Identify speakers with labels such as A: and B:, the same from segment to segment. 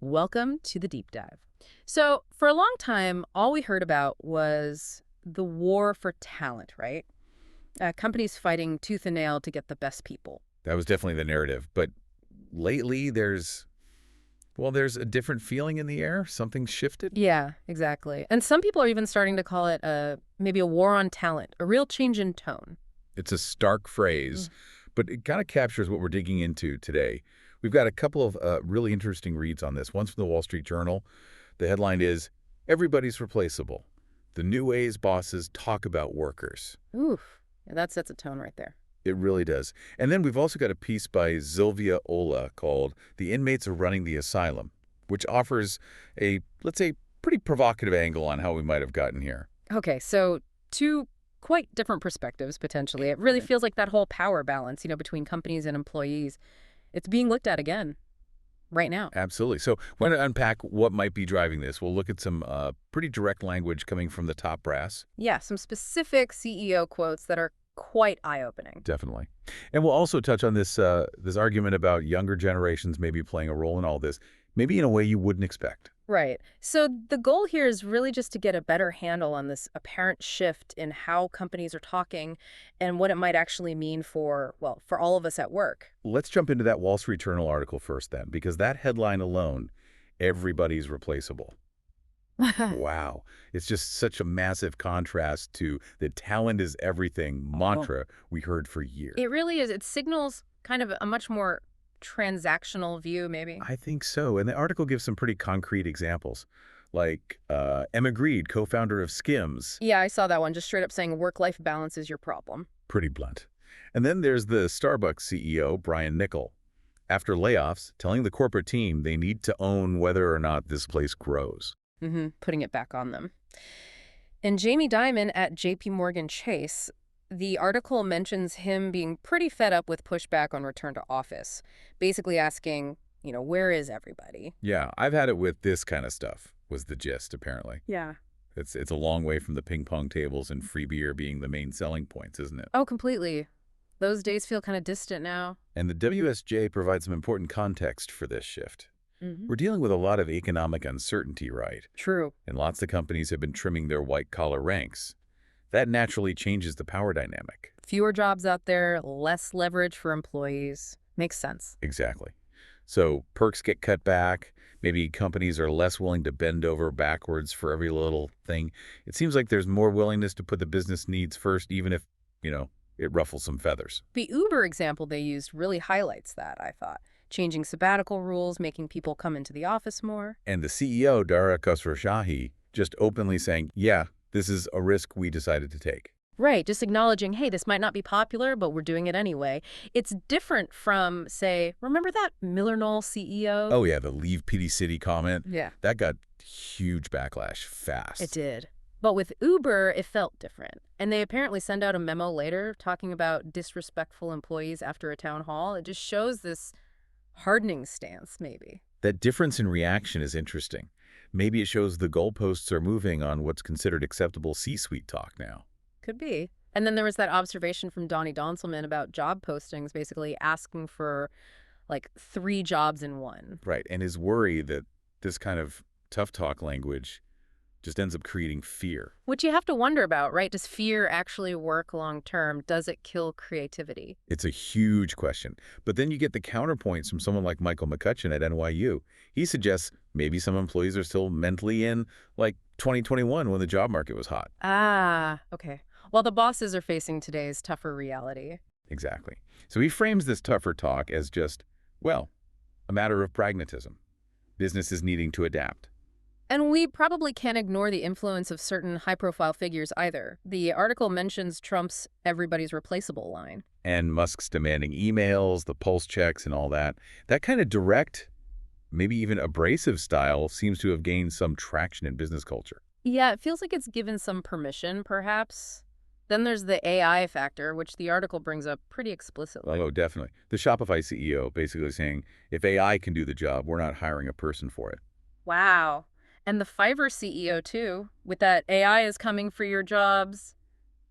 A: Welcome to the deep dive. So, for a long time, all we heard about was the war for talent, right? Companies fighting tooth and nail to get the best people.
B: That was definitely the narrative. But lately, there's a different feeling in the air. Something's shifted.
A: Yeah, exactly. And some people are even starting to call it maybe a war on talent, a real change in tone.
B: It's a stark phrase,
A: Mm.
B: but it kind of captures what we're digging into today. We've got a couple of really interesting reads on this. One's from the Wall Street Journal. The headline is, "Everybody's Replaceable. The New Ways Bosses Talk About Workers."
A: Oof. Yeah, that sets a tone right there.
B: It really does. And then we've also got a piece by Zilvia Ola called "The Inmates Are Running the Asylum," which offers a, let's say, pretty provocative angle on how we might have gotten here.
A: Okay, so two quite different perspectives, potentially. It really
B: Okay.
A: feels like that whole power balance, between companies and employees. It's being looked at again right now.
B: Absolutely. So we want to unpack what might be driving this. We'll look at some pretty direct language coming from the top brass.
A: Yeah, some specific CEO quotes that are quite eye-opening.
B: Definitely. And we'll also touch on this argument about younger generations maybe playing a role in all this, maybe in a way you wouldn't expect.
A: Right. So the goal here is really just to get a better handle on this apparent shift in how companies are talking and what it might actually mean for, well, for all of us at work.
B: Let's jump into that Wall Street Journal article first then, because that headline alone, "Everybody's Replaceable." Wow. It's just such a massive contrast to the "talent is everything" mantra we heard for years.
A: It really is. It signals kind of a much more transactional view, maybe.
B: I think so. And the article gives some pretty concrete examples, like Emma Greed, co-founder of Skims,
A: Yeah, I saw that one, just straight up saying work-life balance is your problem.
B: pretty blunt. And then there's the Starbucks CEO, Brian Niccol, after layoffs, telling the corporate team they need to own whether or not this place grows.
A: Putting it back on them. And Jamie Dimon at JP Morgan Chase, the article mentions him being pretty fed up with pushback on return to office, basically asking, where is everybody?
B: Yeah, I've had it with this kind of stuff, was the gist, apparently.
A: Yeah.
B: It's a long way from the ping pong tables and free beer being the main selling points, isn't it?
A: Oh, completely. Those days feel kind of distant now.
B: And the WSJ provides some important context for this shift.
A: Hmm.
B: We're dealing with a lot of economic uncertainty, right?
A: True.
B: And lots of companies have been trimming their white-collar ranks. That naturally changes the power dynamic.
A: Fewer jobs out there, less leverage for employees. Makes sense.
B: Exactly. So perks get cut back. Maybe companies are less willing to bend over backwards for every little thing. It seems like there's more willingness to put the business needs first, even if, it ruffles some feathers.
A: The Uber example they used really highlights that, I thought. Changing sabbatical rules, making people come into the office more.
B: And the CEO, Dara Khosrowshahi, just openly saying, yeah, this is a risk we decided to take.
A: Right, just acknowledging, hey, this might not be popular, but we're doing it anyway. It's different from, say, remember that Miller Knoll CEO?
B: Oh, yeah, the Leave Pity City comment.
A: Yeah,
B: That got huge backlash fast.
A: it did. But with Uber, it felt different. And they apparently send out a memo later talking about disrespectful employees after a town hall. It just shows this hardening stance, maybe.
B: That difference in reaction is interesting. Maybe it shows the goalposts are moving on what's considered acceptable C-suite talk now.
A: Could be. And then there was that observation from Donnie Donselman about job postings, basically asking for like 3 jobs in one.
B: Right, and his worry that this kind of tough talk language just ends up creating fear.
A: Which you have to wonder about, right? Does fear actually work long term? Does it kill creativity?
B: It's a huge question. But then you get the counterpoints from someone like Michael McCutcheon at NYU. He suggests maybe some employees are still mentally in, like, 2021 when the job market was hot.
A: Ah, okay. Well, the bosses are facing today's tougher reality.
B: Exactly. So he frames this tougher talk as just, well, a matter of pragmatism. Businesses needing to adapt.
A: And we probably can't ignore the influence of certain high-profile figures either. The article mentions Trump's "everybody's replaceable" line.
B: And Musk's demanding emails, the pulse checks, and all that. That kind of direct, maybe even abrasive style seems to have gained some traction in business culture.
A: Yeah, it feels like it's given some permission, perhaps. Then there's the AI factor, which the article brings up pretty explicitly.
B: Oh, definitely. The Shopify CEO basically saying, if AI can do the job, we're not hiring a person for it.
A: Wow. And the Fiverr CEO, too, with that "AI is coming for your jobs."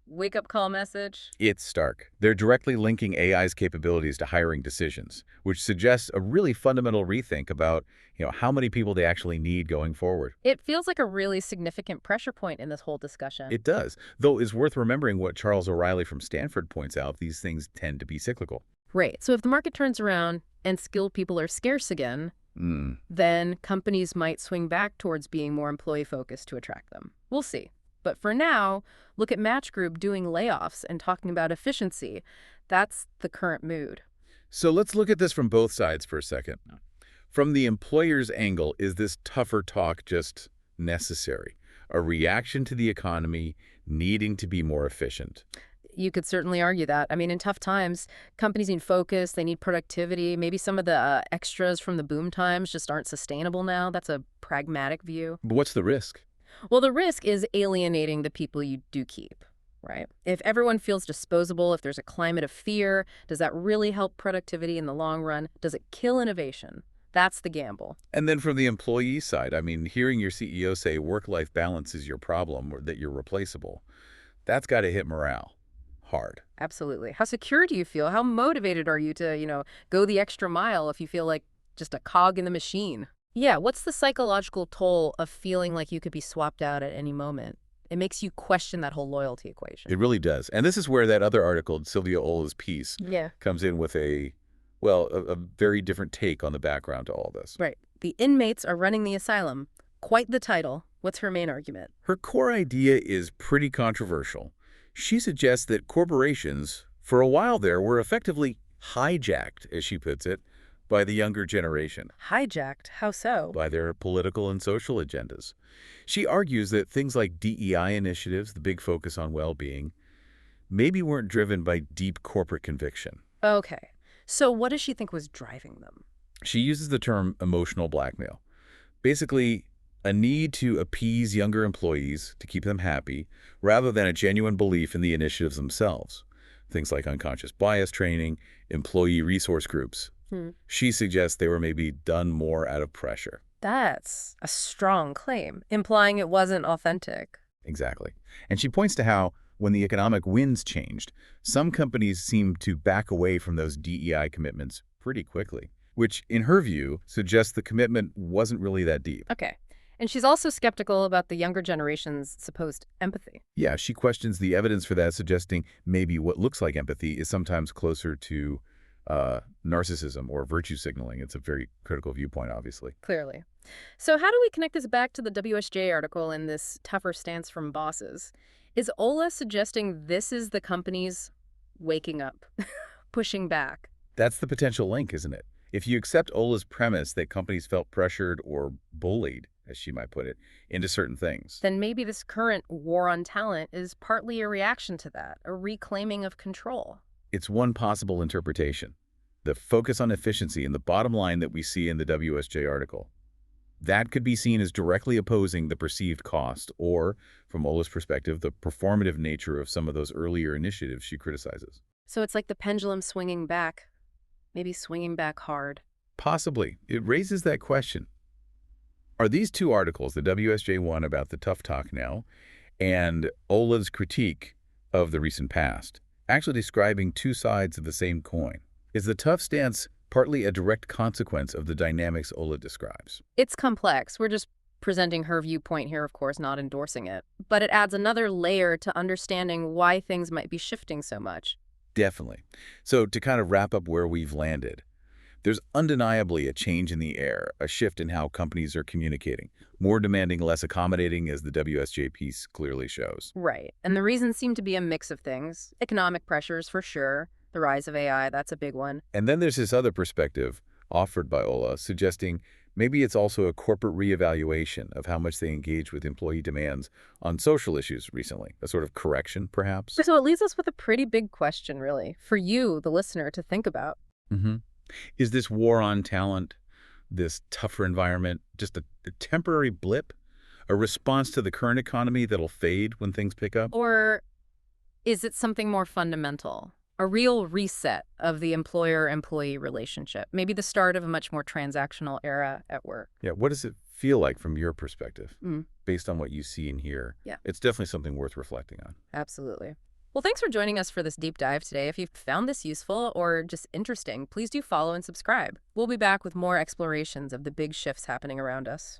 A: wake-up call message?
B: It's stark. They're directly linking AI's capabilities to hiring decisions, which suggests a really fundamental rethink about, how many people they actually need going forward.
A: It feels like a really significant pressure point in this whole discussion.
B: It does, though it's worth remembering what Charles O'Reilly from Stanford points out, these things tend to be cyclical.
A: Right. So if the market turns around and skilled people are scarce again,
B: Mm.
A: then companies might swing back towards being more employee-focused to attract them. We'll see. But for now, look at Match Group doing layoffs and talking about efficiency. That's the current mood.
B: So let's look at this from both sides for a second. From the employer's angle, is this tougher talk just necessary? A reaction to the economy needing to be more efficient?
A: You could certainly argue that. I mean, in tough times, companies need focus, they need productivity. Maybe some of the extras from the boom times just aren't sustainable now. That's a pragmatic view.
B: But what's the risk?
A: Well, the risk is alienating the people you do keep, right? If everyone feels disposable, if there's a climate of fear, does that really help productivity in the long run? Does it kill innovation? That's the gamble.
B: And then from the employee side, I mean, hearing your CEO say work-life balance is your problem or that you're replaceable, that's got to hit morale hard.
A: Absolutely. How secure do you feel? How motivated are you to, go the extra mile if you feel like just a cog in the machine? Yeah, what's the psychological toll of feeling like you could be swapped out at any moment? It makes you question that whole loyalty equation.
B: It really does. And this is where that other article, Sylvia Ola's piece,
A: Yeah.
B: comes in with a very different take on the background to all this.
A: Right. The inmates are running the asylum. Quite the title. What's her main argument?
B: Her core idea is pretty controversial. She suggests that corporations, for a while there, were effectively hijacked, as she puts it, by the younger generation,
A: Hijacked? How so?
B: by their political and social agendas. She argues that things like DEI initiatives, the big focus on well-being, maybe weren't driven by deep corporate conviction.
A: Okay. So what does she think was driving them?
B: She uses the term emotional blackmail. Basically, a need to appease younger employees to keep them happy, rather than a genuine belief in the initiatives themselves. Things like unconscious bias training, employee resource groups. She suggests they were maybe done more out of pressure.
A: That's a strong claim, implying it wasn't authentic.
B: Exactly. And she points to how, when the economic winds changed, some companies seemed to back away from those DEI commitments pretty quickly, which, in her view, suggests the commitment wasn't really that deep.
A: Okay. And she's also skeptical about the younger generation's supposed empathy.
B: Yeah, she questions the evidence for that, suggesting maybe what looks like empathy is sometimes closer to narcissism or virtue signaling. It's a very critical viewpoint, obviously.
A: Clearly. So how do we connect this back to the WSJ article and this tougher stance from bosses? Is Ola suggesting this is the companies waking up, pushing back?
B: That's the potential link, isn't it? If you accept Ola's premise that companies felt pressured or bullied, as she might put it, into certain things,
A: Then maybe this current war on talent is partly a reaction to that, a reclaiming of control.
B: it's one possible interpretation. The focus on efficiency and the bottom line that we see in the WSJ article. That could be seen as directly opposing the perceived cost or, from Ola's perspective, the performative nature of some of those earlier initiatives she criticizes.
A: So it's like the pendulum swinging back, maybe swinging back hard.
B: Possibly. It raises that question. Are these two articles, the WSJ one about the tough talk now and Ola's critique of the recent past, actually describing two sides of the same coin? Is the tough stance partly a direct consequence of the dynamics Ola describes?
A: It's complex. We're just presenting her viewpoint here, of course, not endorsing it. But it adds another layer to understanding why things might be shifting so much.
B: Definitely. So to kind of wrap up where we've landed, there's undeniably a change in the air, a shift in how companies are communicating. More demanding, less accommodating, as the WSJ piece clearly shows.
A: Right. And the reasons seem to be a mix of things. Economic pressures, for sure. The rise of AI, that's a big one.
B: And then there's this other perspective offered by Ola, suggesting maybe it's also a corporate reevaluation of how much they engage with employee demands on social issues recently, a sort of correction, perhaps.
A: So it leaves us with a pretty big question, really, for you, the listener, to think about.
B: Is this war on talent, this tougher environment, just a temporary blip, a response to the current economy that'll fade when things pick up?
A: Or is it something more fundamental? A real reset of the employer-employee relationship, maybe the start of a much more transactional era at work.
B: Yeah, what does it feel like from your perspective,
A: Mm.
B: based on what you see and hear?
A: Yeah.
B: It's definitely something worth reflecting on.
A: Absolutely. Well, thanks for joining us for this deep dive today. If you found this useful or just interesting, please do follow and subscribe. We'll be back with more explorations of the big shifts happening around us.